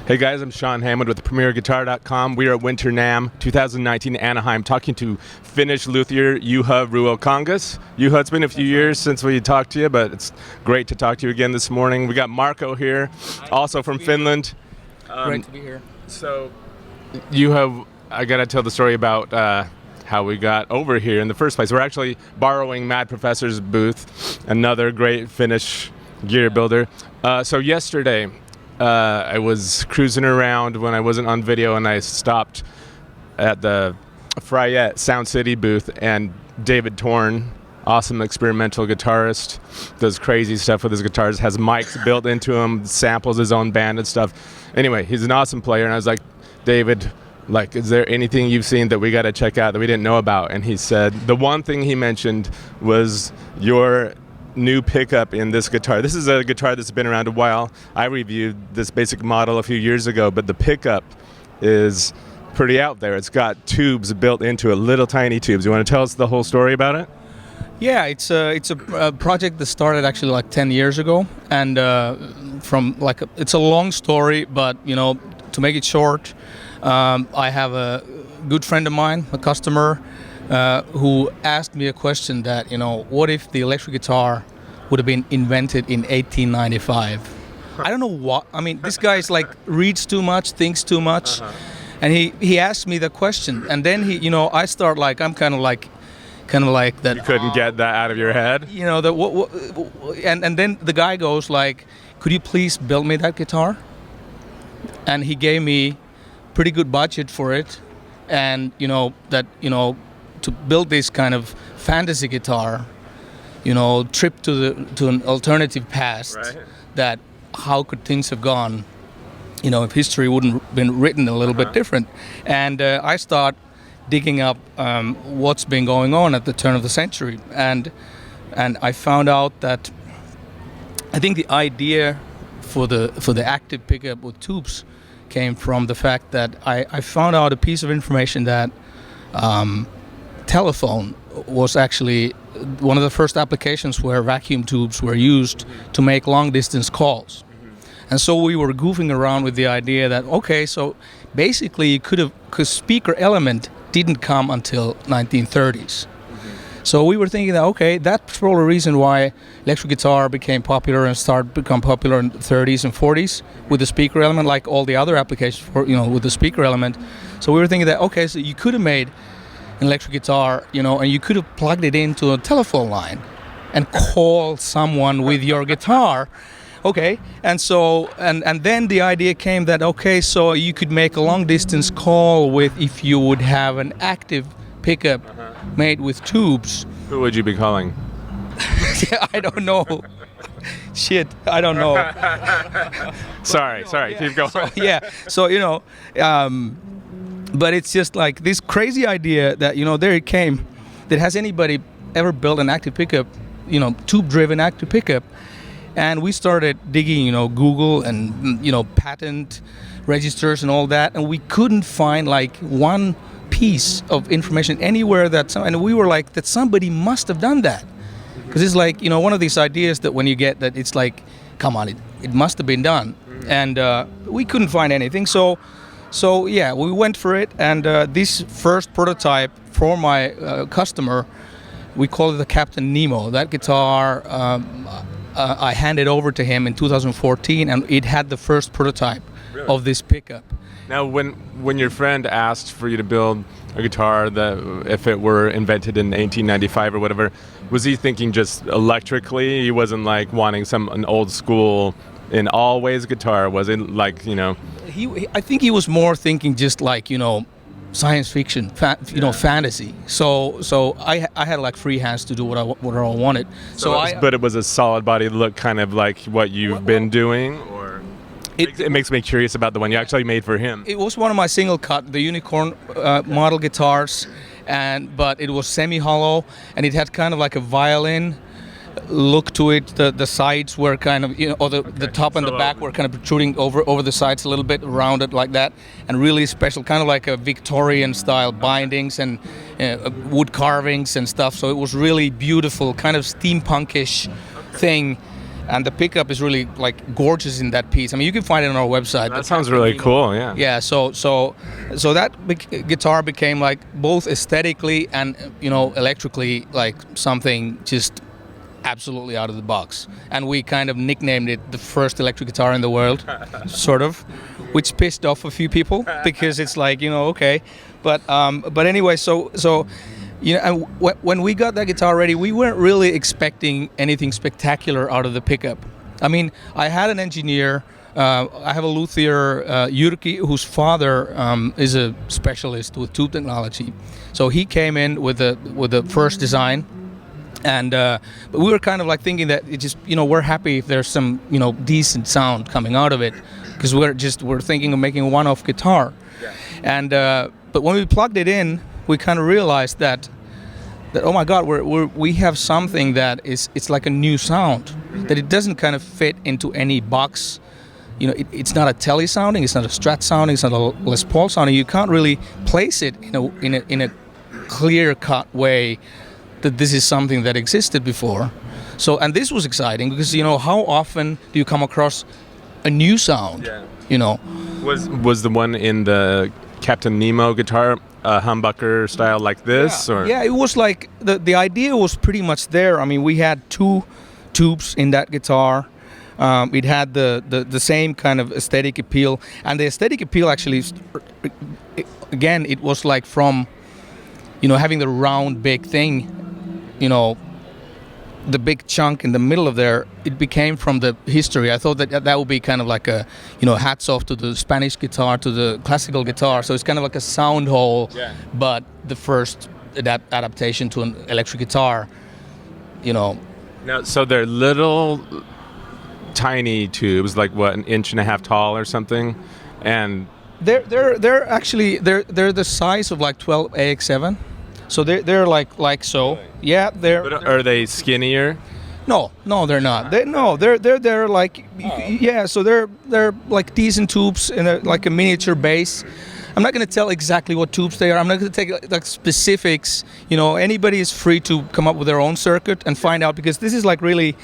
Hey guys, I'm Sean Hammond with PremierGuitar.com. We are at Winter NAMM 2019 Anaheim talking to Finnish luthier Juha Ruokangas. Juha, it's been a few years since we talked to you, but it's great to talk to you again this morning. We got Marco here, also from Finland. Great to be here. So, Juha, I gotta tell the story about how we got over here in the first place. We're actually borrowing Mad Professor's booth, another great Finnish gear builder. So yesterday, I was cruising around when I wasn't on video, and I stopped at the Fryette Sound City booth, and David Torn, awesome experimental guitarist, does crazy stuff with his guitars, has mics built into him, samples his own band and stuff. Anyway, he's an awesome player, and I was like, David, is there anything you've seen that we got to check out that we didn't know about? And he said the one thing he mentioned was your new pickup in this guitar. This is a guitar that's been around a while. I reviewed this basic model a few years ago, but the pickup is pretty out there. It's got tubes built into it, little tiny tubes. You want to tell us the whole story about it? Yeah, it's a project that started actually like 10 years ago, and it's a long story, but to make it short, I have a good friend of mine, a customer, who asked me a question that, what if the electric guitar would have been invented in 1895? I don't know what. I mean, this guy is reads too much, thinks too much, and he asked me the question, and then I start I'm kind of like that. You couldn't get that out of your head. And then the guy goes could you please build me that guitar? And he gave me pretty good budget for it, and to build this kind of fantasy guitar, trip to an alternative past. Right. That how could things have gone, if history wouldn't have been written a little bit different. And I start digging up what's been going on at the turn of the century, and I found out that I think the idea for the active pickup with tubes came from the fact that I found out a piece of information that telephone was actually one of the first applications where vacuum tubes were used to make long distance calls. And so we were goofing around with the idea that, so basically you because speaker element didn't come until 1930s. So we were thinking that, that's probably the reason why electric guitar became popular and started to become popular in the 30s and 40s with the speaker element, like all the other applications with the speaker element. So we were thinking that, so you could have made an electric guitar, and you could have plugged it into a telephone line and call someone with your guitar. And so, and then the idea came that, so you could make a long distance call if you would have an active pickup made with tubes. Who would you be calling? Yeah, I don't know. Shit, I don't know. Sorry, keep going. But it's just this crazy idea that, there it came, that has anybody ever built an active pickup, tube-driven active pickup? And we started digging, Google and, patent registers and all that, and we couldn't find one piece of information anywhere and we were that somebody must have done that. Because it's one of these ideas that when you get that, it's come on, it must have been done. And we couldn't find anything. So we went for it, and this first prototype for my customer, we call it the Captain Nemo. That guitar, I handed over to him in 2014, and it had the first prototype of this pickup. Now, when your friend asked for you to build a guitar that if it were invented in 1895 or whatever, was he thinking just electrically? He wasn't wanting an old school in all ways guitar, was it I think he was more thinking just science fiction, fantasy. So I had free hands to do what I wanted. But it was a solid body look, kind of like what you've been doing, or it makes me curious about the one you actually made for him. It was one of my single cut, the Unicorn model guitars, but it was semi-hollow, and it had kind of a violin look to it. The sides were kind of, or the top and the back were kind of protruding over the sides a little bit, rounded like that, and really special, kind of like a Victorian style bindings and wood carvings and stuff. So it was really beautiful, kind of steampunkish thing. and the pickup is really like gorgeous in that piece. I mean, you can find it on our website. That sounds really cool. Yeah. Yeah. So that guitar became like both aesthetically and electrically like something just absolutely out of the box. And we kind of nicknamed it the first electric guitar in the world, sort of, which pissed off a few people because it's like okay, but anyway, so. And when we got that guitar ready, we weren't really expecting anything spectacular out of the pickup. I mean, I had an engineer. I have a luthier, Jyrki, whose father is a specialist with tube technology. So he came in with the first design, and but we were kind of like thinking that it just we're happy if there's some decent sound coming out of it, because we're thinking of making a one-off guitar. Yeah. And but when we plugged it in, we kind of realized that oh my God, we have something that it's like a new sound, that it doesn't kind of fit into any box. It's not a Tele sounding, it's not a Strat sounding, it's not a Les Paul sounding. You can't really place it in a clear-cut way that this is something that existed before. So, and this was exciting because how often do you come across a new sound? Yeah. Was the one in the Captain Nemo guitar humbucker style like this? Yeah, it was like the idea was pretty much there. I mean, we had 2 tubes in that guitar. It had the same kind of aesthetic appeal, and the aesthetic appeal actually, again, it was like from having the round big thing, the big chunk in the middle of there. It became from the history. I thought that would be kind of like a hats off to the Spanish guitar, to the classical guitar. So it's kind of like a sound hole, but the first adaptation to an electric guitar. Now, so they're little tiny tubes, like what, 1.5 inches tall or something, and they're actually the size of like 12 AX7. So they're like so. Yeah, they're. But are they skinnier? No, they're not. They're like yeah. So they're like decent tubes in like a miniature bass. I'm not going to tell exactly what tubes they are. I'm not going to take like specifics. Anybody is free to come up with their own circuit and find out, because this is like really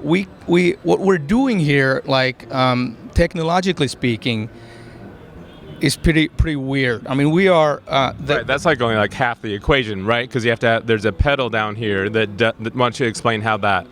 we what we're doing here, like technologically speaking, is pretty weird. I mean, we are. Right, that's like only like half the equation, right? Because you have to. There's a pedal down here that. Why don't you explain how that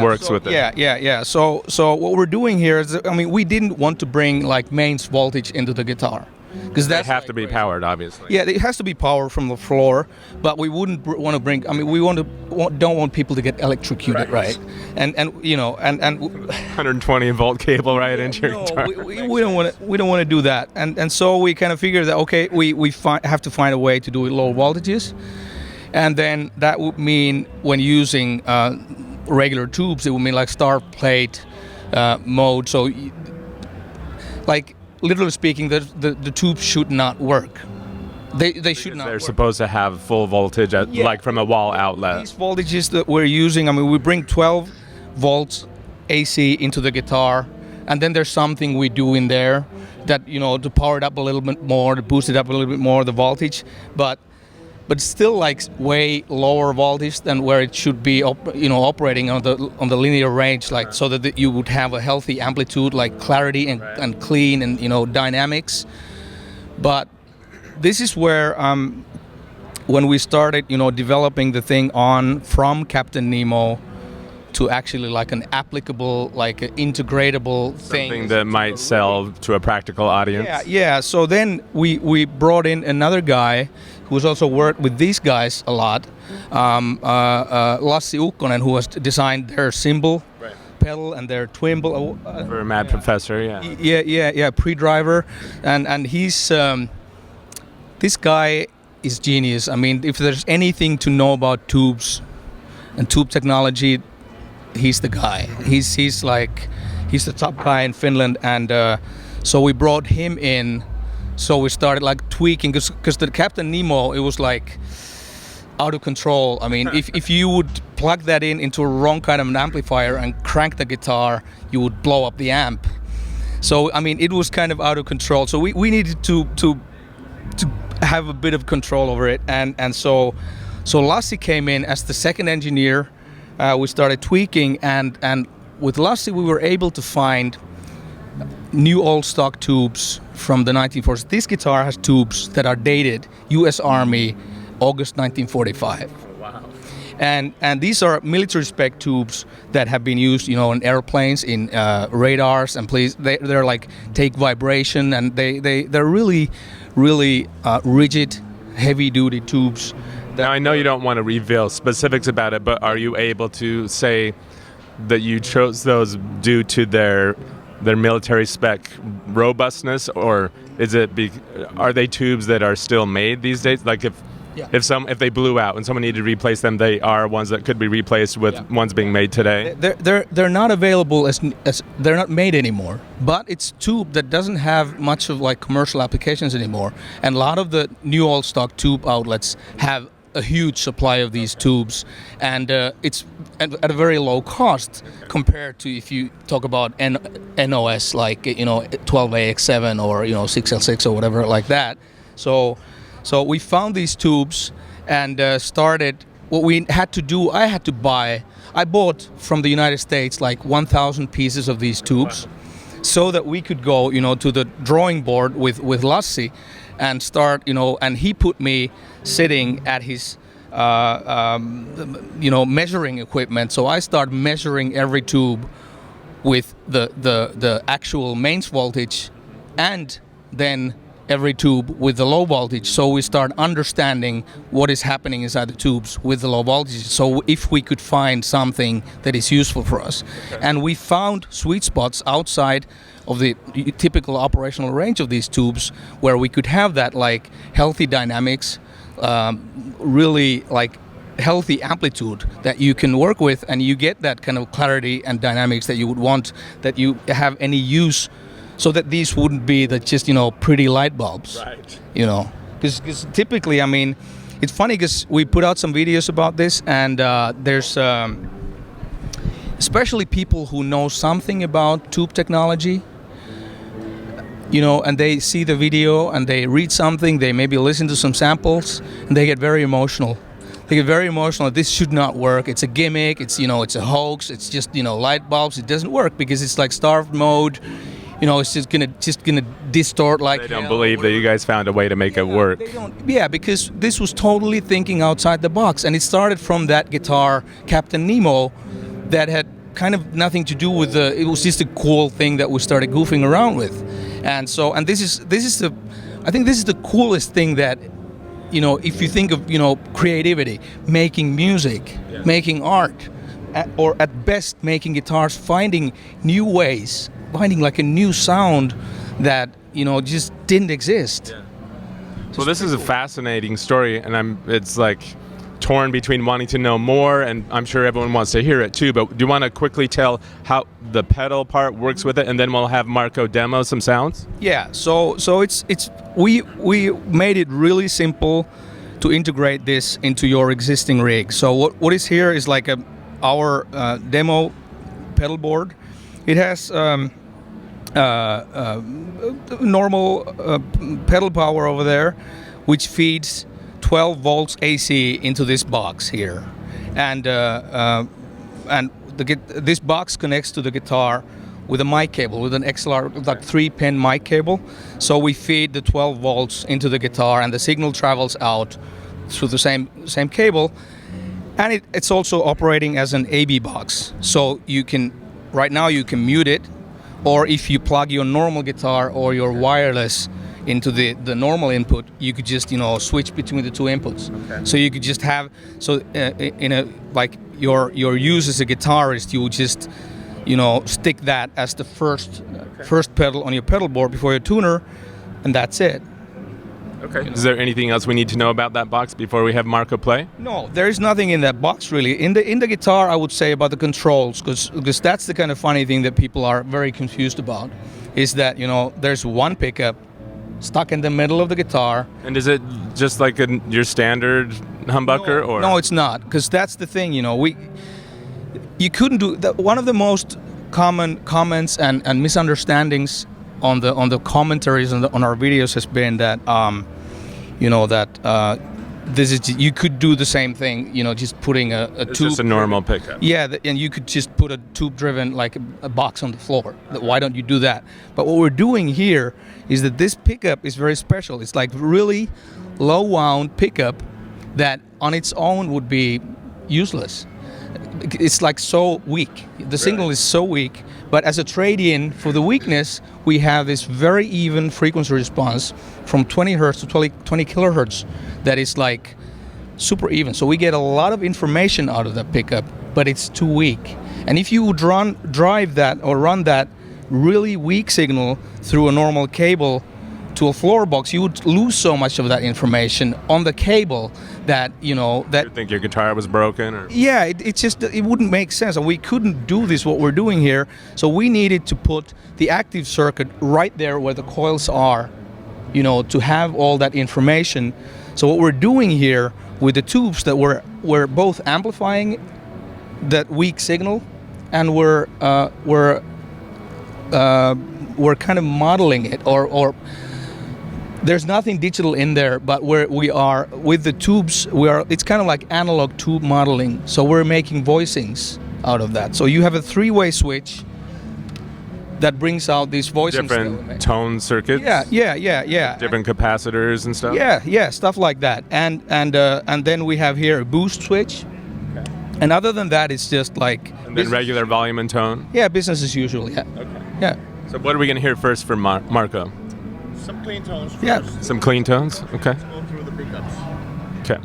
works with it? Yeah. So what we're doing here is, I mean, we didn't want to bring like mains voltage into the guitar, because they have to be powered, obviously. Yeah, it has to be powered from the floor, but we wouldn't want to bring. I mean, we don't want people to get electrocuted, right? And 120 volt cable right into your guitar. We don't want to do that, and so we kind of figured that okay, we have to find a way to do it low voltages, and then that would mean when using regular tubes, it would mean like star plate mode. So like, literally speaking, the tubes should not work. They should not They're work. supposed to have full voltage like from a wall outlet. These voltages that we're using, I mean, we bring 12 volts AC into the guitar, and then there's something we do in there that, to power it up a little bit more, to boost it up a little bit more, the voltage, but still like way lower voltage than where it should be, operating on the linear range, like so that you would have a healthy amplitude, like clarity and clean and dynamics. But this is where when we started, developing the thing from Captain Nemo to actually like an applicable, like an integratable thing. Something that might sell to a practical audience. Yeah. So then we brought in another guy who's also worked with these guys a lot, Lassi Ukkonen, who has designed their cymbal pedal and their twimble. For a Mad Professor, Yeah, pre-driver. And he's, this guy is genius. I mean, if there's anything to know about tubes and tube technology, he's the guy. He's the top guy in Finland, and so we brought him in. So we started like tweaking, because the Captain Nemo, it was like out of control. I mean, if you would plug that into a wrong kind of an amplifier and crank the guitar, you would blow up the amp. So I mean, it was kind of out of control. So we needed to have a bit of control over it, and so Lassi came in as the second engineer. We started tweaking, and with Lassi, we were able to find new old stock tubes from the 1940s. This guitar has tubes that are dated U.S. Army, August 1945. Wow. And these are military spec tubes that have been used, you know, in airplanes, in radars, and they're like take vibration, and they're really rigid, heavy duty tubes. Now I know you don't want to reveal specifics about it, but are you able to say that you chose those due to their military spec robustness, or are they tubes that are still made these days? Like if they blew out and someone needed to replace them, they are ones that could be replaced with ones being made today. They're not available as they're not made anymore. But it's tube that doesn't have much of like commercial applications anymore. And a lot of the new old stock tube outlets have a huge supply of these tubes, and it's at a very low cost compared to if you talk about NOS, like, you know, 12AX7 or, you know, 6L6 or whatever like that. So we found these tubes and started. What we had to do, I bought from the United States like 1,000 pieces of these tubes, so that we could go, you know, to the drawing board with Lassi and start, you know, and he put me sitting at his you know, measuring equipment. So I start measuring every tube with the actual mains voltage, and then every tube with the low voltage. So we start understanding what is happening inside the tubes with the low voltage. So if we could find something that is useful for us. And we found sweet spots outside of the typical operational range of these tubes where we could have that like healthy dynamics, really like healthy amplitude that you can work with, and you get that kind of clarity and dynamics that you would want, that you have any use, so that these wouldn't be the just, you know, pretty light bulbs. Right. You know, because typically, I mean, it's funny because we put out some videos about this, and there's especially people who know something about tube technology, you know, and they see the video and they read something, they maybe listen to some samples, and they get very emotional. They get very emotional. This should not work. It's a gimmick. It's, you know, it's a hoax. It's just, you know, light bulbs. It doesn't work because it's like starved mode. You know, it's just gonna distort like. They don't believe that you guys found a way to make it work. They don't, yeah, because this was totally thinking outside the box, and it started from that guitar, Captain Nemo, that had kind of nothing to do with the. It was just a cool thing that we started goofing around with, and so, and this is the, I think this is the coolest thing that, you know, if you think of, you know, creativity, making music, making art, or at best making guitars, finding new ways, finding like a new sound that, you know, just didn't exist. Well, this is a fascinating story, and it's like torn between wanting to know more, and I'm sure everyone wants to hear it too, but do you want to quickly tell how the pedal part works with it, and then we'll have Marco demo some sounds? Yeah, so it's we made it really simple to integrate this into your existing rig. So what is here is like our demo pedal board. It has normal pedal power over there, which feeds 12 volts AC into this box here, and this box connects to the guitar with a mic cable, with an XLR, like 3-pin mic cable. So we feed the 12 volts into the guitar, and the signal travels out through the same cable, and it's also operating as an AB box. So right now you can mute it, or if you plug your normal guitar or your wireless into the normal input, you could just, you know, switch between the two inputs. Okay. So you could just have, in a, like your use as a guitarist, you would just, you know, stick that as the first pedal on your pedal board before your tuner, and that's it. Okay. You know? Is there anything else we need to know about that box before we have Marco play? No, there is nothing in that box really. In the guitar, I would say about the controls, because that's the kind of funny thing that people are very confused about, is that, you know, there's one pickup stuck in the middle of the guitar. And is it just like your standard humbucker, or? No, it's not, because that's the thing, you know, you couldn't do that. One of the most common comments and misunderstandings on the commentaries on our videos has been that you know, that this is, you could do the same thing, just putting a It's tube. just a normal pickup. Yeah, and you could just put a tube-driven, like a box on the floor. Why don't you do that? But what we're doing here is that this pickup is very special. It's like really low-wound pickup that on its own would be useless. It's like so weak. The signal is so weak. But as a trade-in for the weakness, we have this very even frequency response from 20 hertz to 20 kilohertz that is like super even. So we get a lot of information out of that pickup, but it's too weak. And if you would drive that or run that really weak signal through a normal cable to a floor box, you would lose so much of that information on the cable that You think your guitar was broken, or? Yeah, it wouldn't make sense, and we couldn't do this what we're doing here. So we needed to put the active circuit right there where the coils are, to have all that information. So what we're doing here with the tubes, that we're both amplifying that weak signal, and we're kind of modeling it, or there's nothing digital in there, but we are with the tubes. It's kind of like analog tube modeling. So we're making voicings out of that. So you have a three-way switch that brings out these voicings. Different tone circuits. Yeah. Different capacitors and stuff. Yeah, stuff like that. And then we have here a boost switch. Okay. And other than that, it's just like And then regular volume and tone. Yeah, business as usual. Yeah. Okay. Yeah. So what are we gonna hear first from Marco? Some clean tones first. Yeah. Some clean tones. Okay. Go through the pickups. Okay.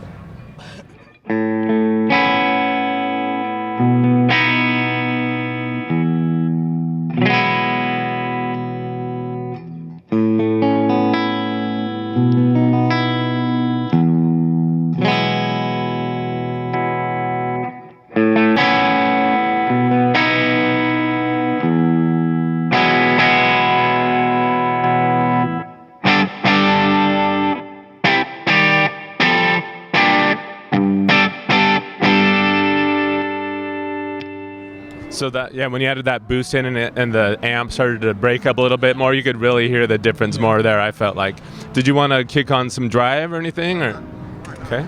So that, yeah, when you added that boost in and the amp started to break up a little bit more, you could really hear the difference more there, I felt like. Did you want to kick on some drive or anything? Or? Okay.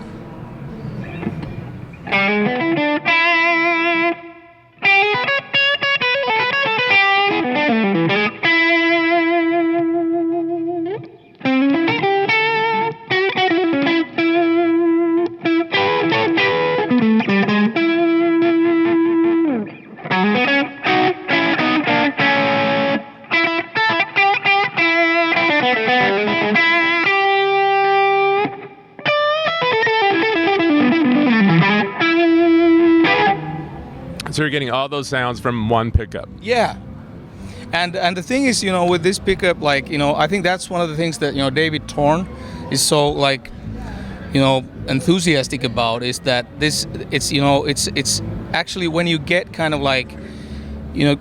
So you're getting all those sounds from one pickup. Yeah. And the thing is, with this pickup, like, I think that's one of the things that, David Thorne is so, like, enthusiastic about, is that it's actually when you get kind of like,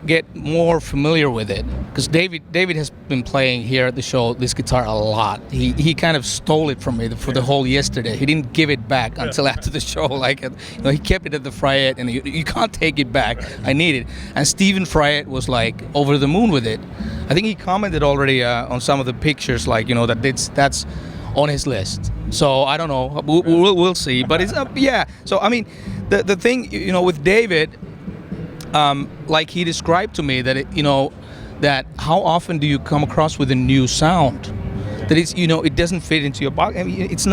get more familiar with it. Because David has been playing here at the show this guitar a lot. He kind of stole it from me for the whole yesterday. He didn't give it back until after the show. Like, he kept it at the Fryette, and you can't take it back. I need it. And Stephen Fryette was like over the moon with it. I think he commented already on some of the pictures, like, that that's on his list. So I don't know. We'll see. But it's yeah. So I mean, the thing, with David, like he described to me that that how often do you come across with a new sound that it's it doesn't fit into your box. I mean, it's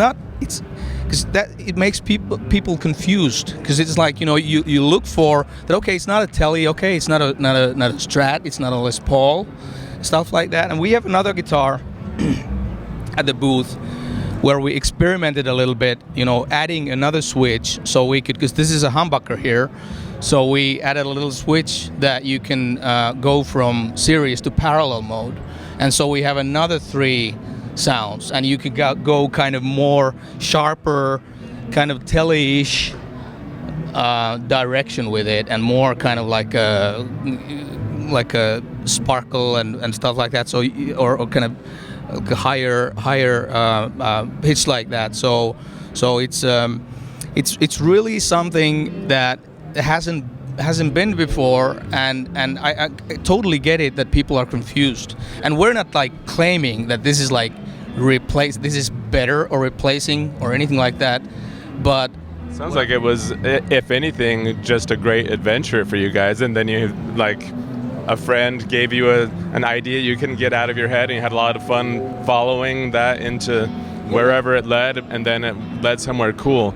because that it makes people confused, because it's like you look for that. Okay, it's not a Tele. Okay, it's not a Strat. It's not a Les Paul, stuff like that. And we have another guitar at the booth where we experimented a little bit, adding another switch so we could, because this is a humbucker here. So we added a little switch that you can go from series to parallel mode. And so we have another 3 sounds, and you could go kind of more sharper, kind of tele-ish direction with it, and more kind of like a sparkle and stuff like that. So or kind of like a higher pitch like that. So it's really something that hasn't been before, and I totally get it that people are confused, and we're not like claiming that this is like replace. This is better or replacing or anything like that. But Sounds like it was, if anything, just a great adventure for you guys. And then you, like, a friend gave you an idea you couldn't get out of your head, and you had a lot of fun following that into wherever it led, and then it led somewhere cool.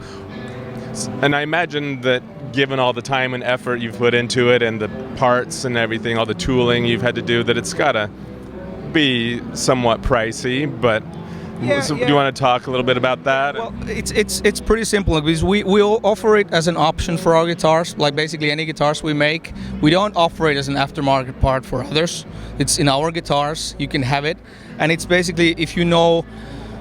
And I imagine that given all the time and effort you've put into it and the parts and everything, all the tooling you've had to do, that it's got to be somewhat pricey, but do you want to talk a little bit about that? Well, it's pretty simple because we'll offer it as an option for our guitars, like basically any guitars we make. We don't offer it as an aftermarket part for others. It's in our guitars, you can have it, and it's basically, if you know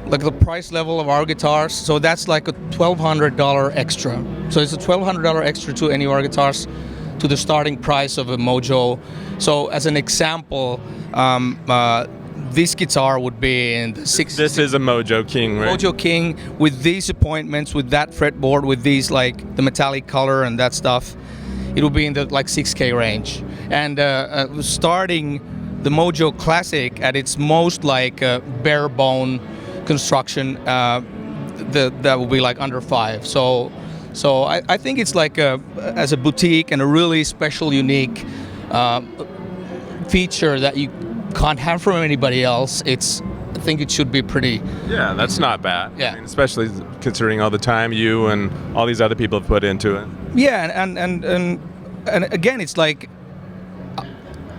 like the price level of our guitars, so that's like a $1,200 extra. So it's a $1,200 extra to any of our guitars, to the starting price of a Mojo. So as an example, this guitar would be in the six. This is a Mojo King, right? Mojo King with these appointments, with that fretboard, with these like the metallic color and that stuff. It will be in the like 6K range. And starting the Mojo Classic at its most like bare bone construction, that will be like under 5. So I think it's like as a boutique and a really special, unique feature that you can't have from anybody else. I think it should be pretty. Yeah, that's not bad. Yeah. I mean, especially considering all the time you and all these other people have put into it. Yeah, and again, it's like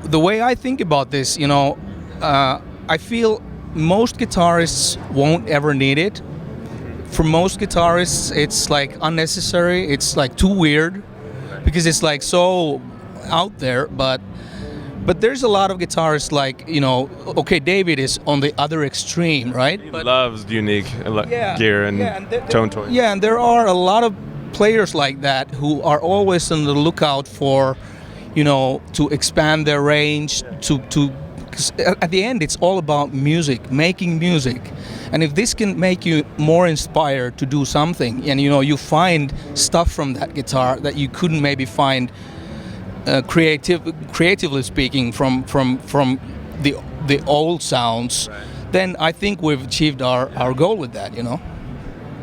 the way I think about this. You know, I feel most guitarists won't ever need it. For most guitarists, it's like unnecessary. It's like too weird because it's like so out there, but there's a lot of guitarists like, you know, okay, David is on the other extreme, right? He loves unique gear and tone toys. Yeah, and there are a lot of players like that who are always on the lookout for, you know, to expand their range, because at the end it's all about music, making music. And if this can make you more inspired to do something, and you know, you find stuff from that guitar that you couldn't maybe find creatively speaking from the old sounds, right, then I think we've achieved our goal with that, you know.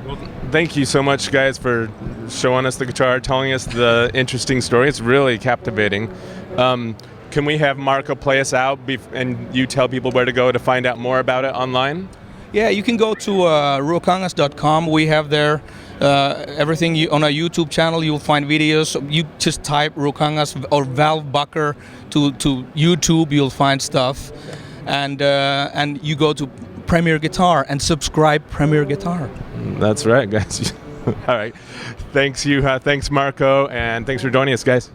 Well, thank you so much, guys, for showing us the guitar, telling us the interesting story. It's really captivating. Can we have Marco play us out and you tell people where to go to find out more about it online? Yeah, you can go to Ruokangas.com. We have there everything. On our YouTube channel, you'll find videos. You just type Ruokangas or Valvebucker to YouTube, you'll find stuff. And you go to Premier Guitar and subscribe Premier Guitar. That's right, guys. All right. Thanks, Juha. Thanks, Marco. And thanks for joining us, guys.